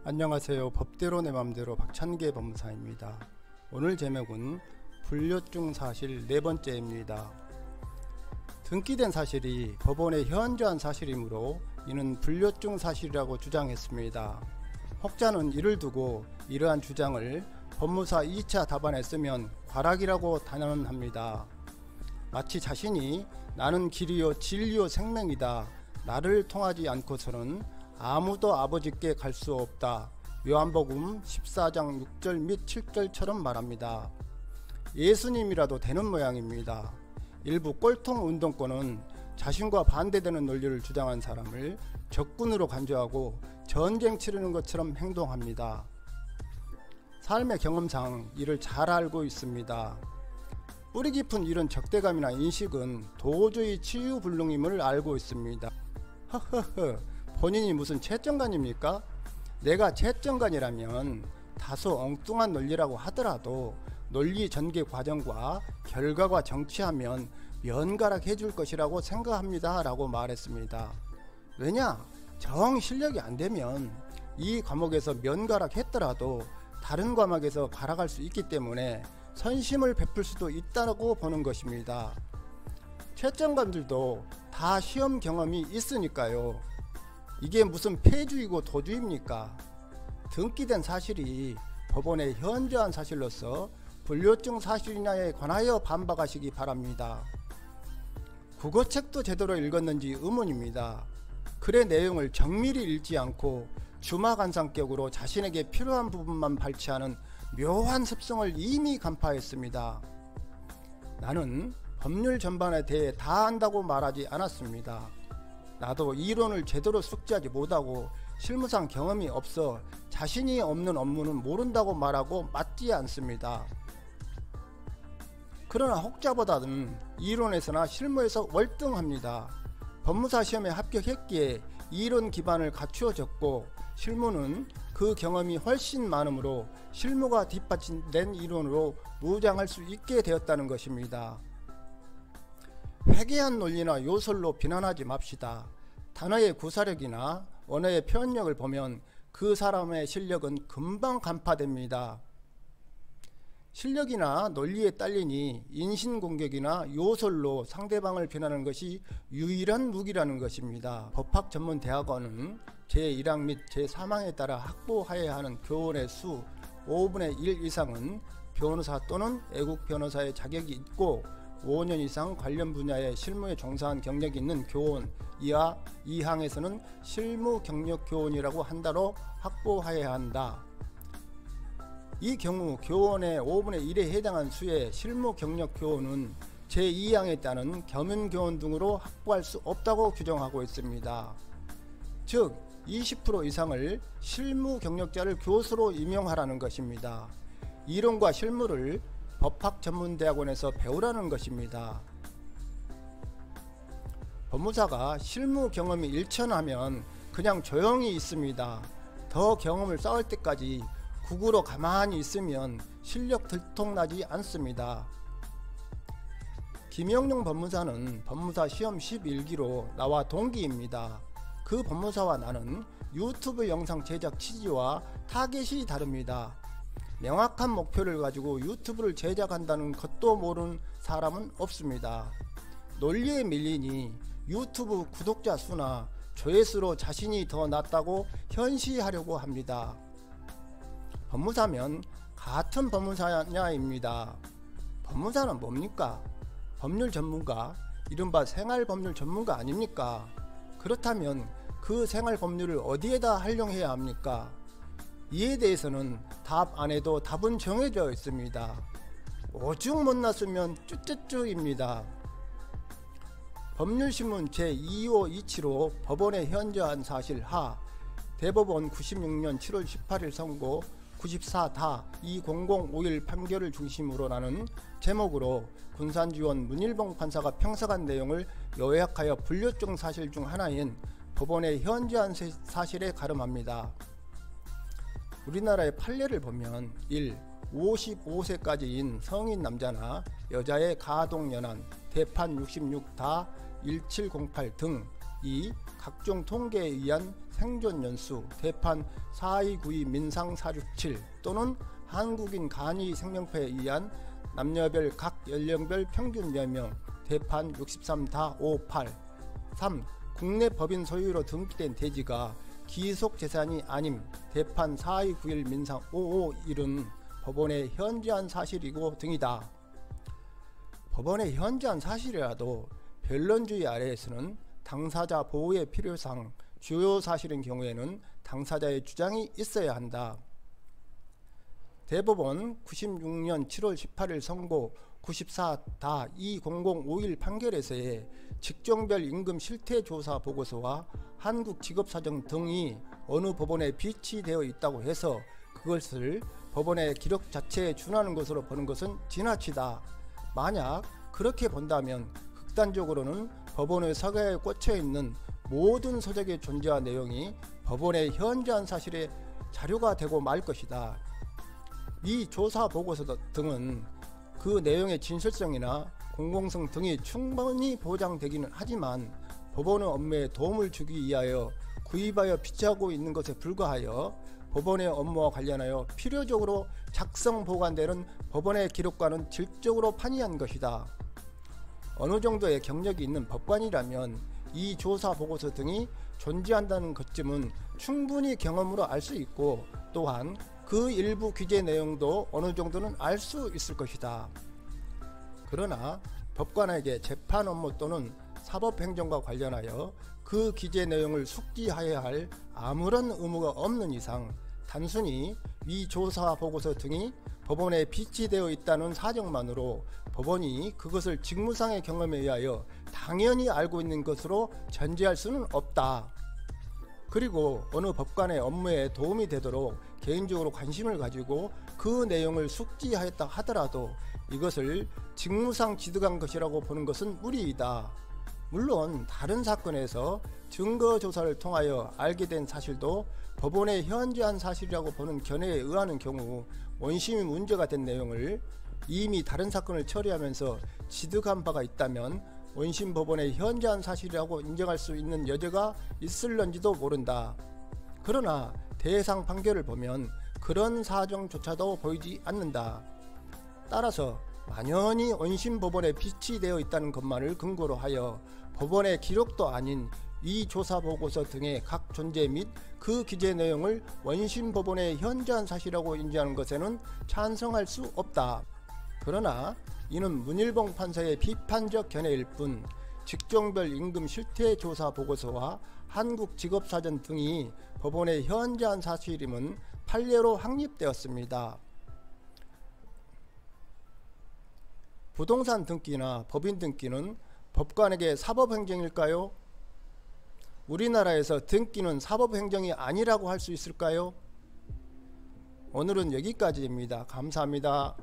안녕하세요. 법대로 내 맘대로 박찬계 법무사입니다. 오늘 제목은 불료증 사실 네 번째입니다. 등기된 사실이 법원에 현저한 사실이므로 이는 불료증 사실이라고 주장했습니다. 혹자는 이를 두고 이러한 주장을 법무사 2차 답안에 쓰면 과락이라고 단언합니다. 마치 자신이 나는 길이요 진리요 생명이다. 나를 통하지 않고서는 아무도 아버지께 갈 수 없다. 요한복음 14장 6절 및 7절처럼 말합니다. 예수님이라도 되는 모양입니다. 일부 꼴통 운동권은 자신과 반대되는 논리를 주장한 사람을 적군으로 간주하고 전쟁 치르는 것처럼 행동합니다. 삶의 경험상 이를 잘 알고 있습니다. 뿌리 깊은 이런 적대감이나 인식은 도저히 치유불능임을 알고 있습니다. 허허허, 본인이 무슨 채정관입니까? 내가 채정관이라면 다소 엉뚱한 논리라고 하더라도 논리 전개 과정과 결과가 정치하면 면가락 해줄 것이라고 생각합니다 라고 말했습니다. 왜냐? 정 실력이 안 되면 이 과목에서 면가락 했더라도 다른 과목에서 가락할 수 있기 때문에 선심을 베풀 수도 있다고 보는 것입니다. 채점관들도 다 시험 경험이 있으니까요. 이게 무슨 폐주이고 도주입니까? 등기된 사실이 법원에 현저한 사실로서 불료증 사실이냐에 관하여 반박하시기 바랍니다. 국어책도 제대로 읽었는지 의문입니다. 글의 내용을 정밀히 읽지 않고 주마간상격으로 자신에게 필요한 부분만 발췌하는 묘한 습성을 이미 간파했습니다. 나는 법률 전반에 대해 다 안다고 말하지 않았습니다. 나도 이론을 제대로 숙지하지 못하고 실무상 경험이 없어 자신이 없는 업무는 모른다고 말하고 맞지 않습니다. 그러나 혹자보다는 이론에서나 실무에서 월등합니다. 법무사 시험에 합격했기에 이론 기반을 갖추어졌고 실무는 그 경험이 훨씬 많으므로 실무가 뒷받침된 이론으로 무장할 수 있게 되었다는 것입니다. 회개한 논리나 요설로 비난하지 맙시다. 단어의 구사력이나 언어의 표현력을 보면 그 사람의 실력은 금방 간파됩니다. 실력이나 논리에 딸리니 인신공격이나 요설로 상대방을 비난하는 것이 유일한 무기라는 것입니다. 법학전문대학원은 제1학 및 제3항에 따라 확보하여야 하는 교원의 수 5분의 1 이상은 변호사 또는 애국 변호사의 자격이 있고 5년 이상 관련 분야의 실무에 종사한 경력이 있는 교원 이하 2항에서는 실무 경력 교원이라고 한다로 확보하여야 한다. 이 경우 교원의 5분의 1에 해당한 수의 실무 경력 교원은 제2항에 따른 겸임 교원 등으로 확보할 수 없다고 규정하고 있습니다. 즉 20% 이상을 실무 경력자를 교수로 임용하라는 것입니다. 이론과 실무를 법학전문대학원에서 배우라는 것입니다. 법무사가 실무 경험이 일천하면 그냥 조용히 있습니다. 더 경험을 쌓을 때까지 국으로 가만히 있으면 실력 들통나지 않습니다. 김영룡 법무사는 법무사 시험 11기로 나와 동기입니다. 그 법무사와 나는 유튜브 영상 제작 취지와 타겟이 다릅니다. 명확한 목표를 가지고 유튜브를 제작한다는 것도 모르는 사람은 없습니다. 논리에 밀리니 유튜브 구독자 수나 조회수로 자신이 더 낫다고 현시하려고 합니다. 법무사면 같은 법무사냐입니다. 법무사는 뭡니까? 법률 전문가, 이른바 생활법률 전문가 아닙니까? 그렇다면 그 생활법률을 어디에다 활용해야 합니까? 이에 대해서는 답 안에도 답은 정해져 있습니다. 오죽 못났으면 쭈쭈쭈입니다. 법률신문 제2527호 법원에 현저한 사실 하 대법원 96년 7월 18일 선고 94다 2005일 판결을 중심으로 나는 제목으로 군산지원 문일봉 판사가 평서간 내용을 요약하여 불료증 사실 중 하나인 법원의 현저한 사실에 가름합니다. 우리나라의 판례를 보면 1. 55세까지인 성인 남자나 여자의 가동연한 대판 66다 1708 등 2. 각종 통계에 의한 생존 연수 대판 4292 민상 467 또는 한국인 간이 생명표에 의한 남녀별 각 연령별 평균 연령 대판 63-58 3. 국내 법인 소유로 등기된 대지가 기속재산이 아님 대판 4291 민상 551은 법원에 현저한 사실이고 등이다. 법원에 현저한 사실이라도 변론주의 아래에서는 당사자 보호의 필요상 주요 사실인 경우에는 당사자의 주장이 있어야 한다. 대법원 96년 7월 18일 선고 94-2051 판결에서의 직종별 임금 실태조사 보고서와 한국직업사정 등이 어느 법원에 비치되어 있다고 해서 그것을 법원의 기록 자체에 준하는 것으로 보는 것은 지나치다. 만약 그렇게 본다면 극단적으로는 법원의 서가에 꽂혀있는 모든 서적의 존재와 내용이 법원의 현저한 사실의 자료가 되고 말 것이다. 이 조사 보고서 등은 그 내용의 진실성이나 공공성 등이 충분히 보장되기는 하지만 법원의 업무에 도움을 주기 위하여 구입하여 비치하고 있는 것에 불과하여 법원의 업무와 관련하여 필요적으로 작성 보관되는 법원의 기록과는 질적으로 판이한 것이다. 어느 정도의 경력이 있는 법관이라면 이 조사 보고서 등이 존재한다는 것쯤은 충분히 경험으로 알 수 있고 또한 그 일부 기재 내용도 어느 정도는 알 수 있을 것이다. 그러나 법관에게 재판 업무 또는 사법행정과 관련하여 그 기재 내용을 숙지하여야 할 아무런 의무가 없는 이상 단순히 위 조사 보고서 등이 법원에 비치되어 있다는 사정만으로 법원이 그것을 직무상의 경험에 의하여 당연히 알고 있는 것으로 전제할 수는 없다. 그리고 어느 법관의 업무에 도움이 되도록 개인적으로 관심을 가지고 그 내용을 숙지하였다 하더라도 이것을 직무상 취득한 것이라고 보는 것은 무리이다. 물론 다른 사건에서 증거조사를 통하여 알게 된 사실도 법원의 현저한 사실이라고 보는 견해에 의하는 경우 원심이 문제가 된 내용을 이미 다른 사건을 처리하면서 취득한 바가 있다면 원심 법원의 현저한 사실이라고 인정할 수 있는 여지가 있을런지도 모른다. 그러나 대상 판결을 보면 그런 사정조차도 보이지 않는다. 따라서 만연히 원심 법원에 비치되어 있다는 것만을 근거로 하여 법원의 기록도 아닌 이 조사 보고서 등의 각 존재 및 그 기재 내용을 원심 법원의 현저한 사실이라고 인정하는 것에는 찬성할 수 없다. 그러나 이는 문일봉 판사의 비판적 견해일 뿐 직종별 임금 실태 조사 보고서와 한국직업사전 등이 법원의 현저한 사실임은 판례로 확립되었습니다. 부동산 등기나 법인 등기는 법관에게 사법행정일까요? 우리나라에서 등기는 사법행정이 아니라고 할 수 있을까요? 오늘은 여기까지입니다. 감사합니다.